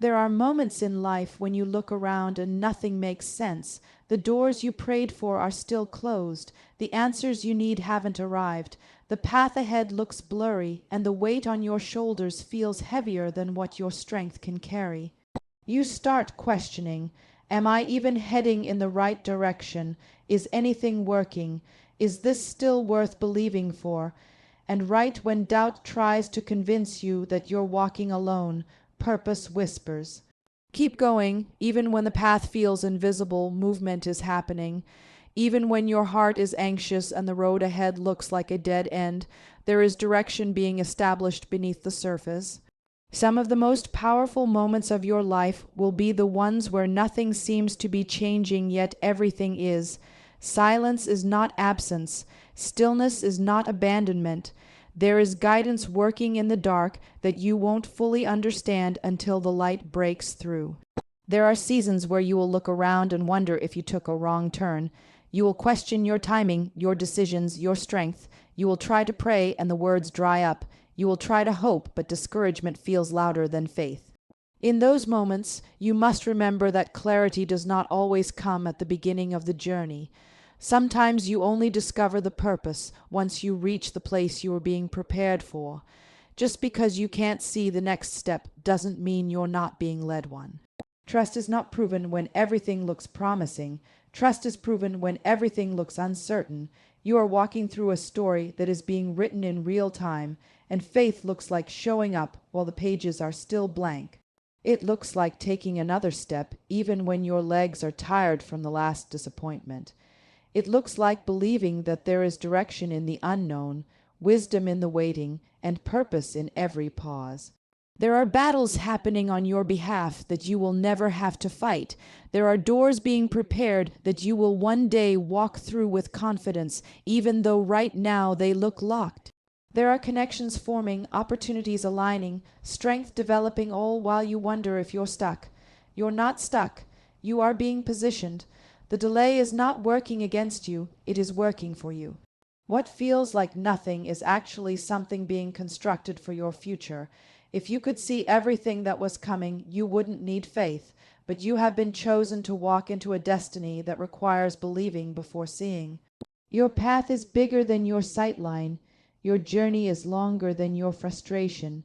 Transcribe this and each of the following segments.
There are moments in life when you look around and nothing makes sense. The doors you prayed for are still closed. The answers you need haven't arrived. The path ahead looks blurry, and the weight on your shoulders feels heavier than what your strength can carry. You start questioning, am I even heading in the right direction? Is anything working? Is this still worth believing for? And right when doubt tries to convince you that you're walking alone, purpose whispers, keep going, even when the path feels invisible, movement is happening. Even when your heart is anxious and the road ahead looks like a dead end, there is direction being established beneath the surface. Some of the most powerful moments of your life will be the ones where nothing seems to be changing, yet everything is. Silence is not absence. Stillness is not abandonment. There is guidance working in the dark that you won't fully understand until the light breaks through. There are seasons where you will look around and wonder if you took a wrong turn. You will question your timing, your decisions, your strength. You will try to pray and the words dry up. You will try to hope, but discouragement feels louder than faith. In those moments, you must remember that clarity does not always come at the beginning of the journey. Sometimes you only discover the purpose once you reach the place you are being prepared for. Just because you can't see the next step doesn't mean you're not being led one. Trust is not proven when everything looks promising. Trust is proven when everything looks uncertain. You are walking through a story that is being written in real time, and faith looks like showing up while the pages are still blank. It looks like taking another step even when your legs are tired from the last disappointment. It looks like believing that there is direction in the unknown, wisdom in the waiting, and purpose in every pause. There are battles happening on your behalf that you will never have to fight. There are doors being prepared that you will one day walk through with confidence, even though right now they look locked. There are connections forming, opportunities aligning, strength developing, all while you wonder if you're stuck. You're not stuck. You are being positioned. The delay is not working against you, it is working for you. What feels like nothing is actually something being constructed for your future. If you could see everything that was coming, you wouldn't need faith, but you have been chosen to walk into a destiny that requires believing before seeing. Your path is bigger than your sight line. Your journey is longer than your frustration.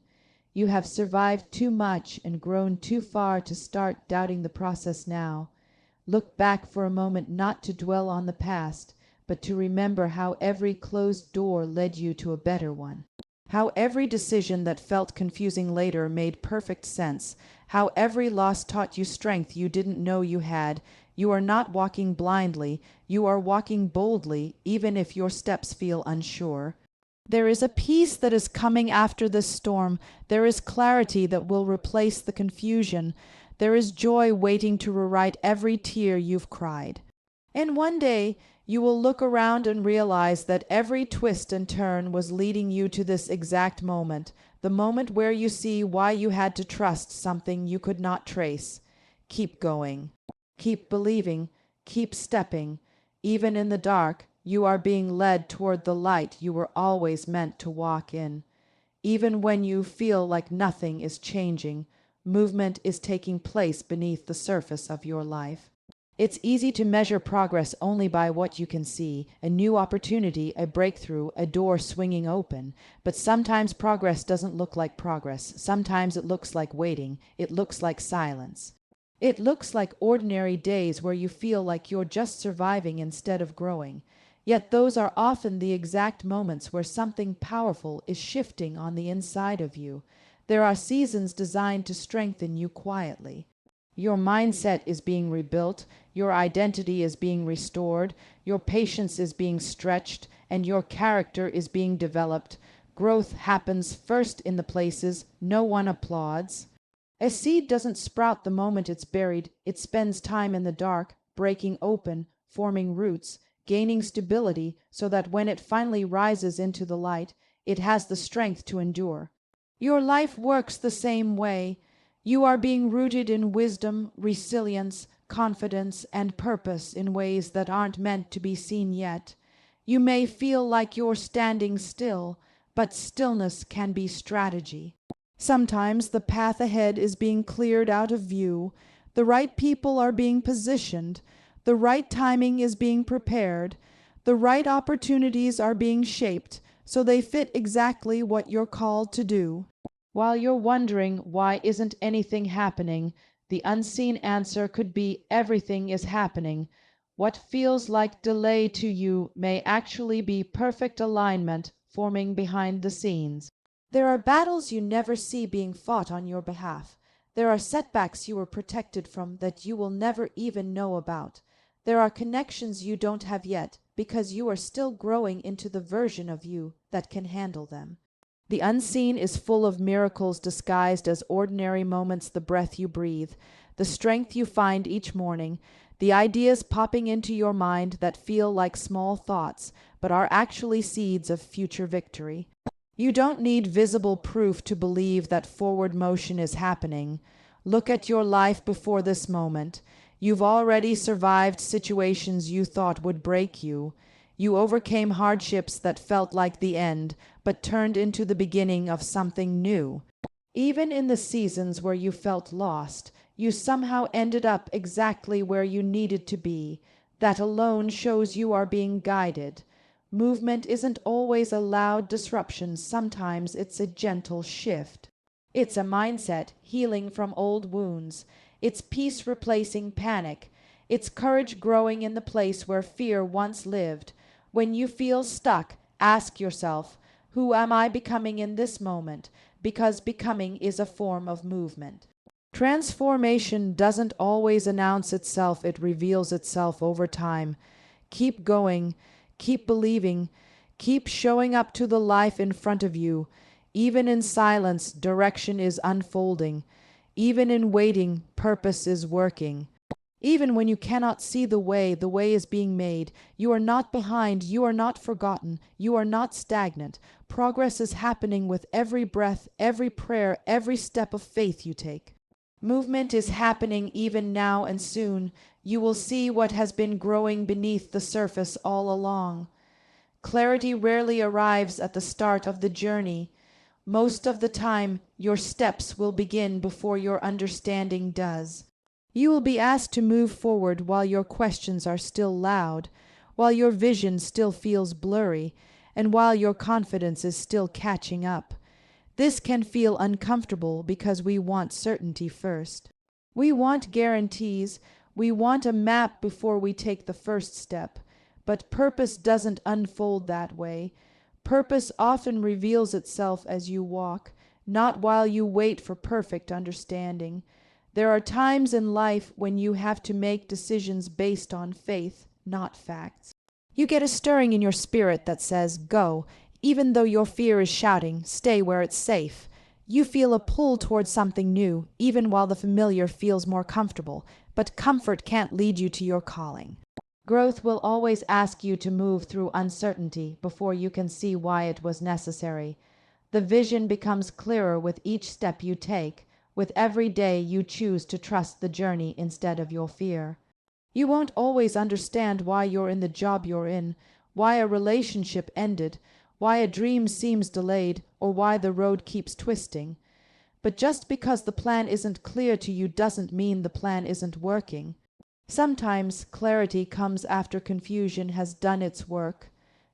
You have survived too much and grown too far to start doubting the process now. Look back for a moment, not to dwell on the past, but to remember how every closed door led you to a better one. How every decision that felt confusing later made perfect sense. How every loss taught you strength you didn't know you had. You are not walking blindly. You are walking boldly, even if your steps feel unsure. There is a peace that is coming after this storm. There is clarity that will replace the confusion. There is joy waiting to rewrite every tear you've cried. And one day, you will look around and realize that every twist and turn was leading you to this exact moment, the moment where you see why you had to trust something you could not trace. Keep going. Keep believing. Keep stepping. Even in the dark, you are being led toward the light you were always meant to walk in. Even when you feel like nothing is changing, movement is taking place beneath the surface of your life. It's easy to measure progress only by what you can see, a new opportunity, a breakthrough, a door swinging open. But sometimes progress doesn't look like progress. Sometimes it looks like waiting. It looks like silence. It looks like ordinary days where you feel like you're just surviving instead of growing. Yet those are often the exact moments where something powerful is shifting on the inside of you. There are seasons designed to strengthen you quietly. Your mindset is being rebuilt, your identity is being restored, your patience is being stretched, and your character is being developed. Growth happens first in the places no one applauds. A seed doesn't sprout the moment it's buried. It spends time in the dark, breaking open, forming roots, gaining stability so that when it finally rises into the light, it has the strength to endure. Your life works the same way. You are being rooted in wisdom, resilience, confidence, and purpose in ways that aren't meant to be seen yet. You may feel like you're standing still, but stillness can be strategy. Sometimes the path ahead is being cleared out of view, the right people are being positioned, the right timing is being prepared, the right opportunities are being shaped so they fit exactly what you're called to do. While you're wondering why isn't anything happening, the unseen answer could be everything is happening. What feels like delay to you may actually be perfect alignment forming behind the scenes. There are battles you never see being fought on your behalf. There are setbacks you were protected from that you will never even know about. There are connections you don't have yet because you are still growing into the version of you that can handle them. The unseen is full of miracles disguised as ordinary moments, the breath you breathe, the strength you find each morning, the ideas popping into your mind that feel like small thoughts but are actually seeds of future victory. You don't need visible proof to believe that forward motion is happening. Look at your life before this moment. You've already survived situations you thought would break you. You overcame hardships that felt like the end, but turned into the beginning of something new. Even in the seasons where you felt lost, you somehow ended up exactly where you needed to be. That alone shows you are being guided. Movement isn't always a loud disruption, sometimes it's a gentle shift. It's a mindset healing from old wounds. It's peace replacing panic. It's courage growing in the place where fear once lived. When you feel stuck, ask yourself, who am I becoming in this moment? Because becoming is a form of movement. Transformation doesn't always announce itself, it reveals itself over time. Keep going, keep believing, keep showing up to the life in front of you. Even in silence, direction is unfolding. Even in waiting, purpose is working. Even when you cannot see the way is being made. You are not behind, you are not forgotten, you are not stagnant. Progress is happening with every breath, every prayer, every step of faith you take. Movement is happening even now, and soon you will see what has been growing beneath the surface all along. Clarity rarely arrives at the start of the journey. Most of the time, your steps will begin before your understanding does. You will be asked to move forward while your questions are still loud, while your vision still feels blurry, and while your confidence is still catching up. This can feel uncomfortable because we want certainty first. We want guarantees, we want a map before we take the first step. But purpose doesn't unfold that way. Purpose often reveals itself as you walk, not while you wait for perfect understanding. There are times in life when you have to make decisions based on faith, not facts. You get a stirring in your spirit that says, go, even though your fear is shouting, stay where it's safe. You feel a pull towards something new, even while the familiar feels more comfortable, but comfort can't lead you to your calling. Growth will always ask you to move through uncertainty before you can see why it was necessary. The vision becomes clearer with each step you take, with every day you choose to trust the journey instead of your fear. You won't always understand why you're in the job you're in, why a relationship ended, why a dream seems delayed, or why the road keeps twisting. But just because the plan isn't clear to you doesn't mean the plan isn't working. Sometimes clarity comes after confusion has done its work.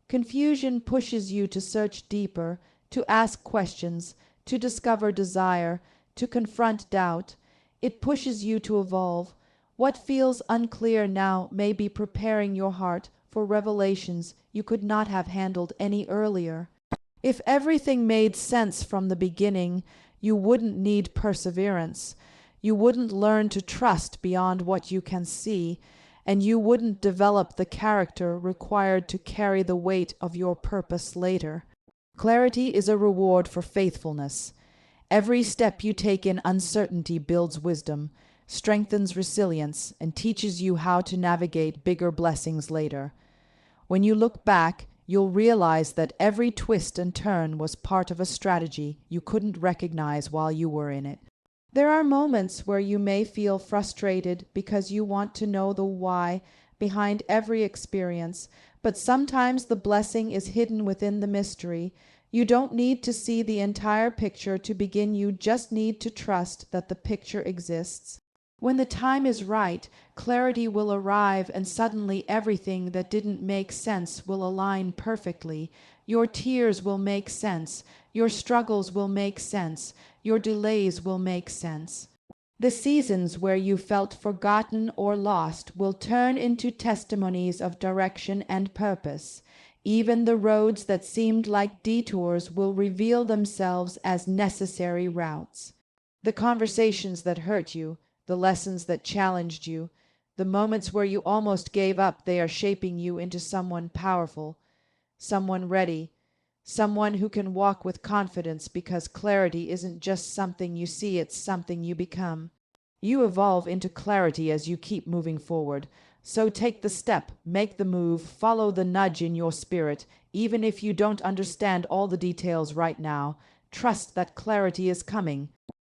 Confusion pushes you to search deeper, to ask questions, to discover desire, to confront doubt. It pushes you to evolve. What feels unclear now may be preparing your heart for revelations you could not have handled any earlier. If everything made sense from the beginning, you wouldn't need perseverance. You wouldn't learn to trust beyond what you can see, and you wouldn't develop the character required to carry the weight of your purpose later. Clarity is a reward for faithfulness. Every step you take in uncertainty builds wisdom, strengthens resilience, and teaches you how to navigate bigger blessings later. When you look back, you'll realize that every twist and turn was part of a strategy you couldn't recognize while you were in it. There are moments where you may feel frustrated because you want to know the why behind every experience, but sometimes the blessing is hidden within the mystery. You don't need to see the entire picture to begin, you just need to trust that the picture exists. When the time is right, clarity will arrive, and suddenly everything that didn't make sense will align perfectly. Your tears will make sense. Your struggles will make sense. Your delays will make sense. The seasons where you felt forgotten or lost will turn into testimonies of direction and purpose. Even the roads that seemed like detours will reveal themselves as necessary routes. The conversations that hurt you, the lessons that challenged you, the moments where you almost gave up, they are shaping you into someone powerful, someone ready, someone who can walk with confidence, because clarity isn't just something you see, it's something you become. You evolve into clarity as you keep moving forward. So take the step, make the move, follow the nudge in your spirit. Even if you don't understand all the details right now, trust that clarity is coming.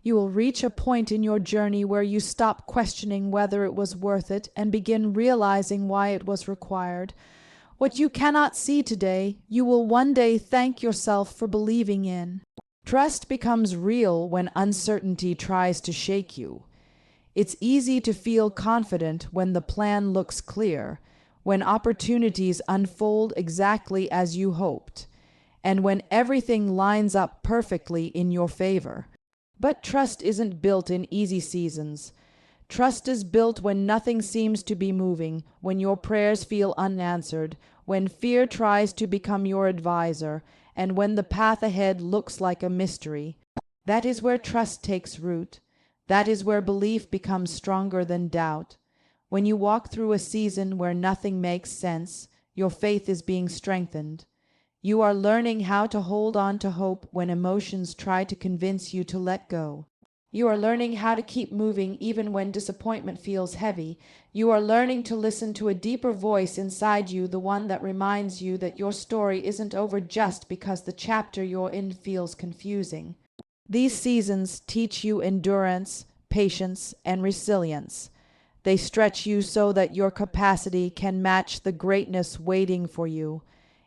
You will reach a point in your journey where you stop questioning whether it was worth it and begin realizing why it was required. What you cannot see today, you will one day thank yourself for believing in. Trust becomes real when uncertainty tries to shake you. It's easy to feel confident when the plan looks clear, when opportunities unfold exactly as you hoped, and when everything lines up perfectly in your favor. But trust isn't built in easy seasons. Trust is built when nothing seems to be moving, when your prayers feel unanswered, when fear tries to become your advisor, and when the path ahead looks like a mystery. That is where trust takes root. That is where belief becomes stronger than doubt. When you walk through a season where nothing makes sense, your faith is being strengthened. You are learning how to hold on to hope when emotions try to convince you to let go. You are learning how to keep moving even when disappointment feels heavy. You are learning to listen to a deeper voice inside you, the one that reminds you that your story isn't over just because the chapter you're in feels confusing. These seasons teach you endurance, patience, and resilience. They stretch you so that your capacity can match the greatness waiting for you.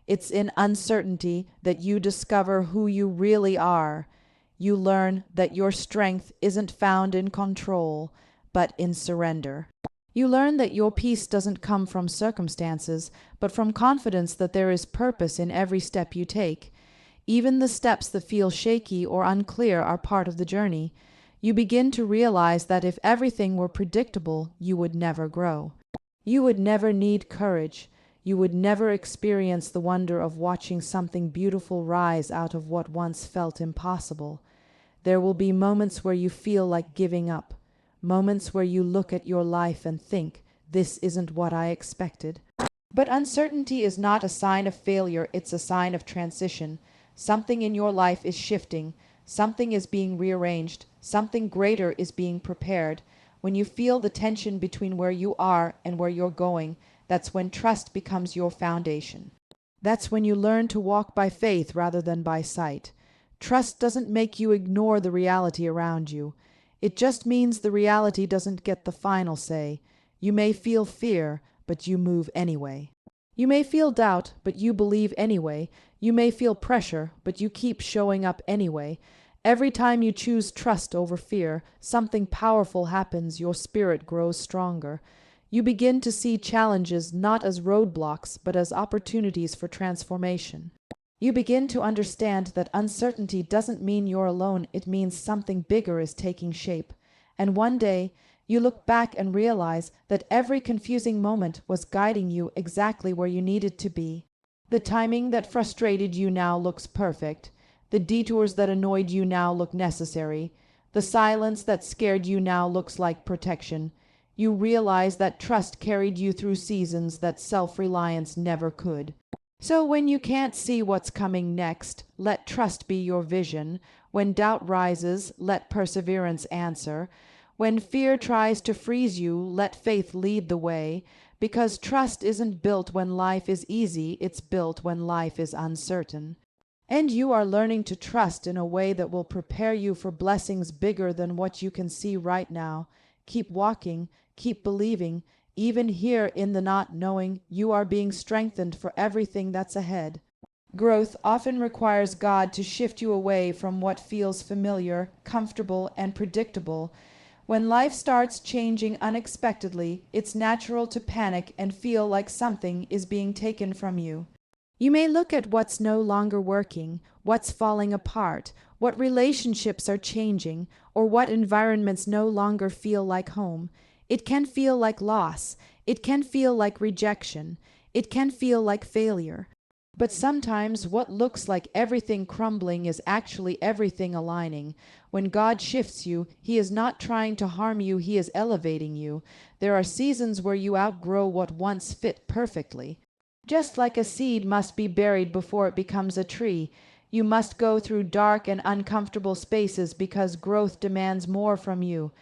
It's in uncertainty that you discover who you really are. You learn that your strength isn't found in control, but in surrender. You learn that your peace doesn't come from circumstances, but from confidence that there is purpose in every step you take. Even the steps that feel shaky or unclear are part of the journey. You begin to realize that if everything were predictable, you would never grow. You would never need courage. You would never experience the wonder of watching something beautiful rise out of what once felt impossible. There will be moments where you feel like giving up, moments where you look at your life and think, this isn't what I expected. But uncertainty is not a sign of failure, it's a sign of transition. Something in your life is shifting, something is being rearranged, something greater is being prepared. When you feel the tension between where you are and where you're going, that's when trust becomes your foundation. That's when you learn to walk by faith rather than by sight. Trust doesn't make you ignore the reality around you. It just means the reality doesn't get the final say. You may feel fear, but you move anyway. You may feel doubt, but you believe anyway. You may feel pressure, but you keep showing up anyway. Every time you choose trust over fear, something powerful happens. Your spirit grows stronger. You begin to see challenges not as roadblocks, but as opportunities for transformation. You begin to understand that uncertainty doesn't mean you're alone, it means something bigger is taking shape. And one day, you look back and realize that every confusing moment was guiding you exactly where you needed to be. The timing that frustrated you now looks perfect. The detours that annoyed you now look necessary. The silence that scared you now looks like protection. You realize that trust carried you through seasons that self-reliance never could. So when you can't see what's coming next, let trust be your vision. When doubt rises, let perseverance answer. When fear tries to freeze you, let faith lead the way. Because trust isn't built when life is easy, it's built when life is uncertain. And you are learning to trust in a way that will prepare you for blessings bigger than what you can see right now. Keep walking, keep believing. Even here in the not knowing, you are being strengthened for everything that's ahead. Growth often requires God to shift you away from what feels familiar, comfortable, and predictable. When life starts changing unexpectedly, it's natural to panic and feel like something is being taken from you. You may look at what's no longer working, what's falling apart, what relationships are changing, or what environments no longer feel like home. It can feel like loss. It can feel like rejection. It can feel like failure. But sometimes what looks like everything crumbling is actually everything aligning. When God shifts you, He is not trying to harm you, He is elevating you. There are seasons where you outgrow what once fit perfectly. Just like a seed must be buried before it becomes a tree, you must go through dark and uncomfortable spaces because growth demands more from you.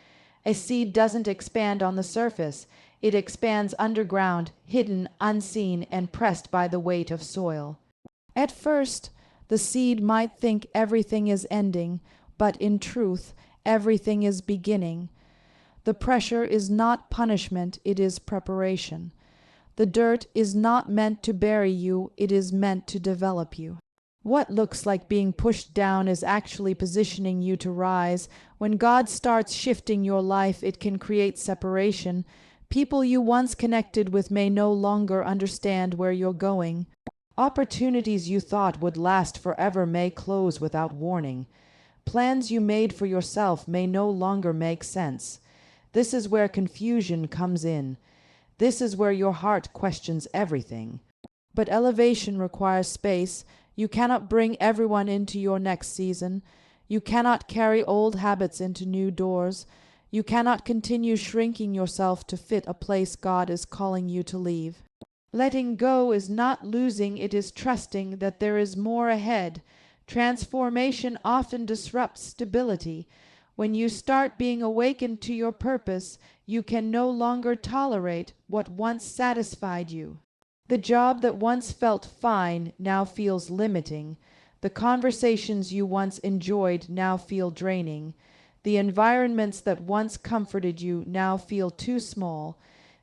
A seed doesn't expand on the surface. It expands underground, hidden, unseen, and pressed by the weight of soil. At first, the seed might think everything is ending, but in truth, everything is beginning. The pressure is not punishment, it is preparation. The dirt is not meant to bury you, it is meant to develop you. What looks like being pushed down is actually positioning you to rise. When God starts shifting your life, it can create separation. People you once connected with may no longer understand where you're going. Opportunities you thought would last forever may close without warning. Plans you made for yourself may no longer make sense. This is where confusion comes in. This is where your heart questions everything. But elevation requires space. You cannot bring everyone into your next season. You cannot carry old habits into new doors. You cannot continue shrinking yourself to fit a place God is calling you to leave. Letting go is not losing, it is trusting that there is more ahead. Transformation often disrupts stability. When you start being awakened to your purpose, you can no longer tolerate what once satisfied you. The job that once felt fine now feels limiting. The conversations you once enjoyed now feel draining. The environments that once comforted you now feel too small.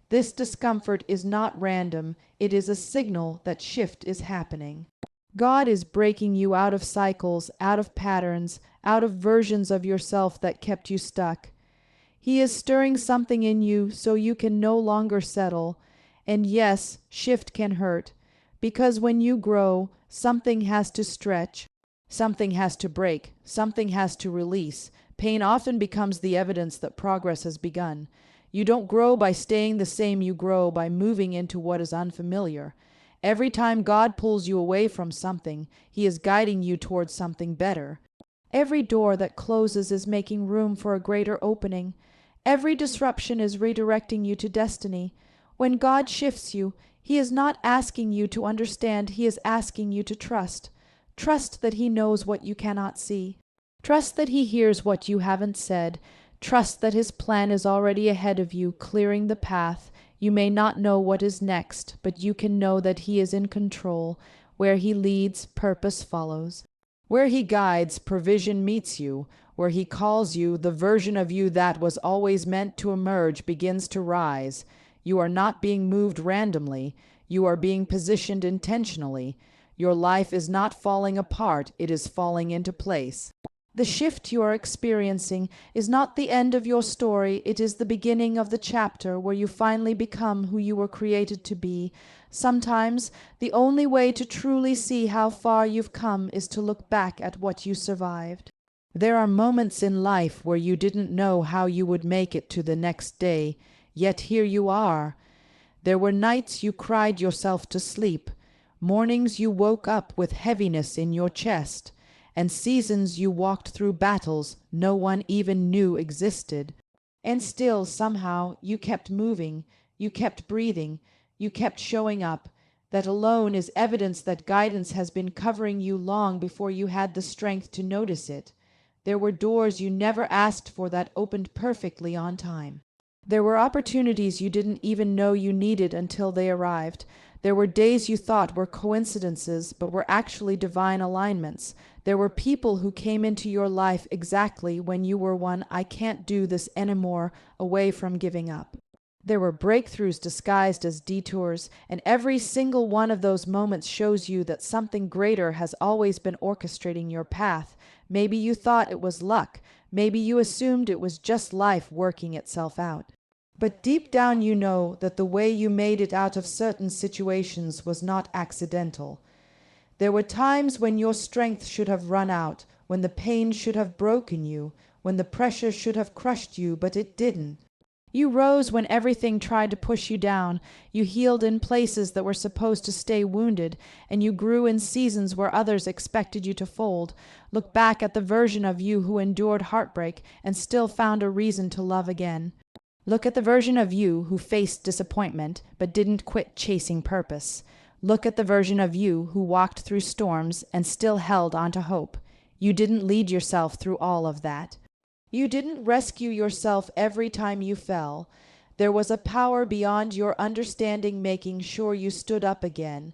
This discomfort is not random, it is a signal that shift is happening. God is breaking you out of cycles, out of patterns, out of versions of yourself that kept you stuck. He is stirring something in you so you can no longer settle. And yes, shift can hurt, because when you grow, something has to stretch, something has to break, something has to release. Pain often becomes the evidence that progress has begun. You don't grow by staying the same, you grow by moving into what is unfamiliar. Every time God pulls you away from something, He is guiding you towards something better. Every door that closes is making room for a greater opening. Every disruption is redirecting you to destiny. When God shifts you, He is not asking you to understand, He is asking you to trust. Trust that He knows what you cannot see. Trust that He hears what you haven't said. Trust that His plan is already ahead of you, clearing the path. You may not know what is next, but you can know that He is in control. Where He leads, purpose follows. Where He guides, provision meets you. Where He calls you, the version of you that was always meant to emerge begins to rise. You are not being moved randomly. You are being positioned intentionally. Your life is not falling apart, it is falling into place. The shift you are experiencing is not the end of your story, it is the beginning of the chapter where you finally become who you were created to be. Sometimes, the only way to truly see how far you've come is to look back at what you survived. There are moments in life where you didn't know how you would make it to the next day, yet here you are. There were nights you cried yourself to sleep, mornings you woke up with heaviness in your chest, and seasons you walked through battles no one even knew existed. And still, somehow, you kept moving, you kept breathing, you kept showing up. That alone is evidence that guidance has been covering you long before you had the strength to notice it. There were doors you never asked for that opened perfectly on time. There were opportunities you didn't even know you needed until they arrived. There were days you thought were coincidences, but were actually divine alignments. There were people who came into your life exactly when you were one "I can't do this anymore" away from giving up. There were breakthroughs disguised as detours, and every single one of those moments shows you that something greater has always been orchestrating your path. Maybe you thought it was luck. Maybe you assumed it was just life working itself out. But deep down you know that the way you made it out of certain situations was not accidental. There were times when your strength should have run out, when the pain should have broken you, when the pressure should have crushed you, but it didn't. You rose when everything tried to push you down. You healed in places that were supposed to stay wounded, and you grew in seasons where others expected you to fold. Look back at the version of you who endured heartbreak and still found a reason to love again. Look at the version of you who faced disappointment but didn't quit chasing purpose. Look at the version of you who walked through storms and still held on to hope. You didn't lead yourself through all of that. You didn't rescue yourself every time you fell. There was a power beyond your understanding making sure you stood up again.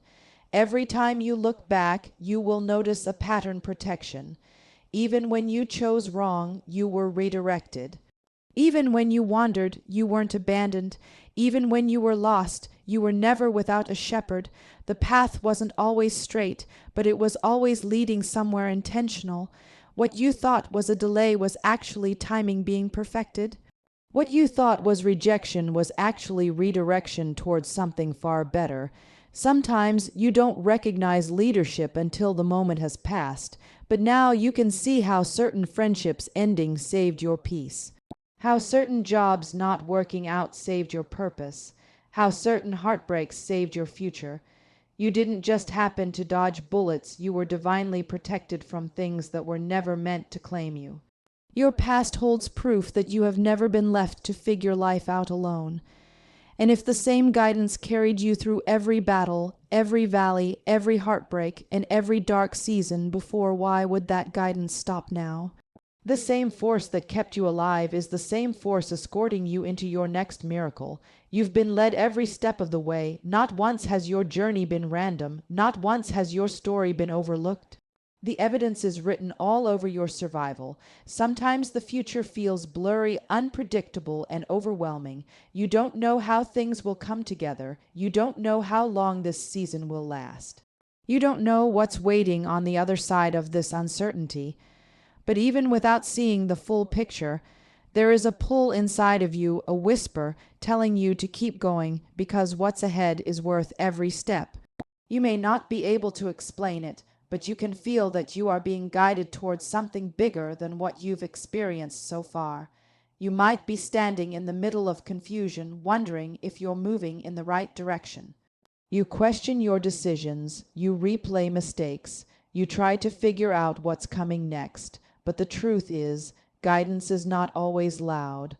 Every time you look back, you will notice a pattern protection. Even when you chose wrong, you were redirected. Even when you wandered, you weren't abandoned. Even when you were lost, you were never without a shepherd. The path wasn't always straight, but it was always leading somewhere intentional. What you thought was a delay was actually timing being perfected. What you thought was rejection was actually redirection towards something far better. Sometimes you don't recognize leadership until the moment has passed, but now you can see how certain friendships ending saved your peace, how certain jobs not working out saved your purpose, how certain heartbreaks saved your future. You didn't just happen to dodge bullets, you were divinely protected from things that were never meant to claim you. Your past holds proof that you have never been left to figure life out alone. And if the same guidance carried you through every battle, every valley, every heartbreak, and every dark season before, why would that guidance stop now? The same force that kept you alive is the same force escorting you into your next miracle. You've been led every step of the way. Not once has your journey been random. Not once has your story been overlooked. The evidence is written all over your survival. Sometimes the future feels blurry, unpredictable, and overwhelming. You don't know how things will come together. You don't know how long this season will last. You don't know what's waiting on the other side of this uncertainty. But even without seeing the full picture, there is a pull inside of you, a whisper telling you to keep going because what's ahead is worth every step. You may not be able to explain it, but you can feel that you are being guided towards something bigger than what you've experienced so far. You might be standing in the middle of confusion, wondering if you're moving in the right direction. You question your decisions, you replay mistakes, you try to figure out what's coming next. But the truth is, guidance is not always loud.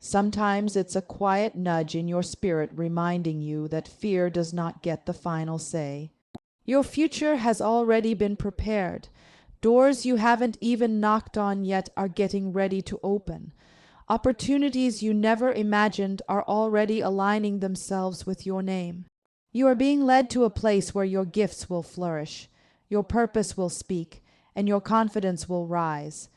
Sometimes it's a quiet nudge in your spirit reminding you that fear does not get the final say. Your future has already been prepared. Doors you haven't even knocked on yet are getting ready to open. Opportunities you never imagined are already aligning themselves with your name. You are being led to a place where your gifts will flourish, your purpose will speak, and your confidence will rise.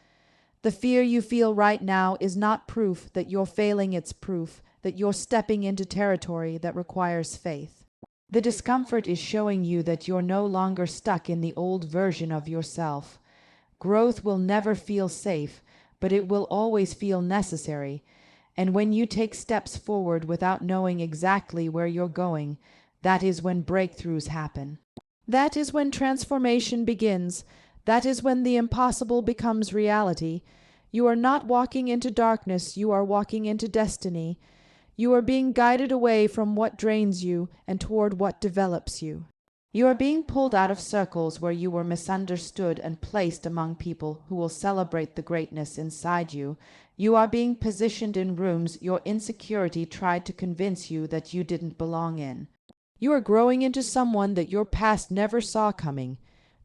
The fear you feel right now is not proof that you're failing, it's proof that you're stepping into territory that requires faith. The discomfort is showing you that you're no longer stuck in the old version of yourself. Growth will never feel safe, but it will always feel necessary. And when you take steps forward without knowing exactly where you're going, that is when breakthroughs happen. That is when transformation begins. That is when the impossible becomes reality. You are not walking into darkness, you are walking into destiny. You are being guided away from what drains you and toward what develops you. You are being pulled out of circles where you were misunderstood and placed among people who will celebrate the greatness inside you. You are being positioned in rooms your insecurity tried to convince you that you didn't belong in. You are growing into someone that your past never saw coming.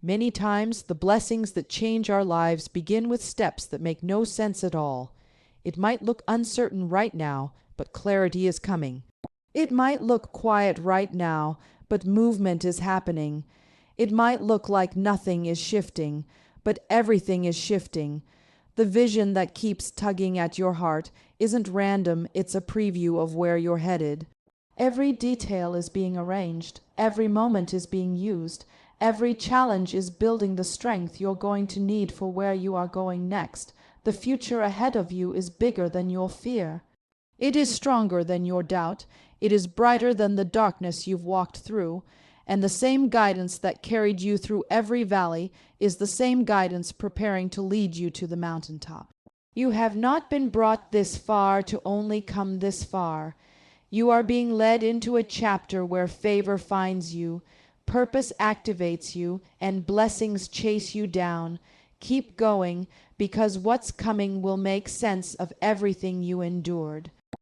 Many times, the blessings that change our lives begin with steps that make no sense at all. It might look uncertain right now, but clarity is coming. It might look quiet right now, but movement is happening. It might look like nothing is shifting, but everything is shifting. The vision that keeps tugging at your heart isn't random, it's a preview of where you're headed. Every detail is being arranged, every moment is being used, every challenge is building the strength you're going to need for where you are going next. The future ahead of you is bigger than your fear. It is stronger than your doubt. It is brighter than the darkness you've walked through. And the same guidance that carried you through every valley is the same guidance preparing to lead you to the mountaintop. You have not been brought this far to only come this far. You are being led into a chapter where favor finds you, purpose activates you, and blessings chase you down. Keep going, because what's coming will make sense of everything you endured.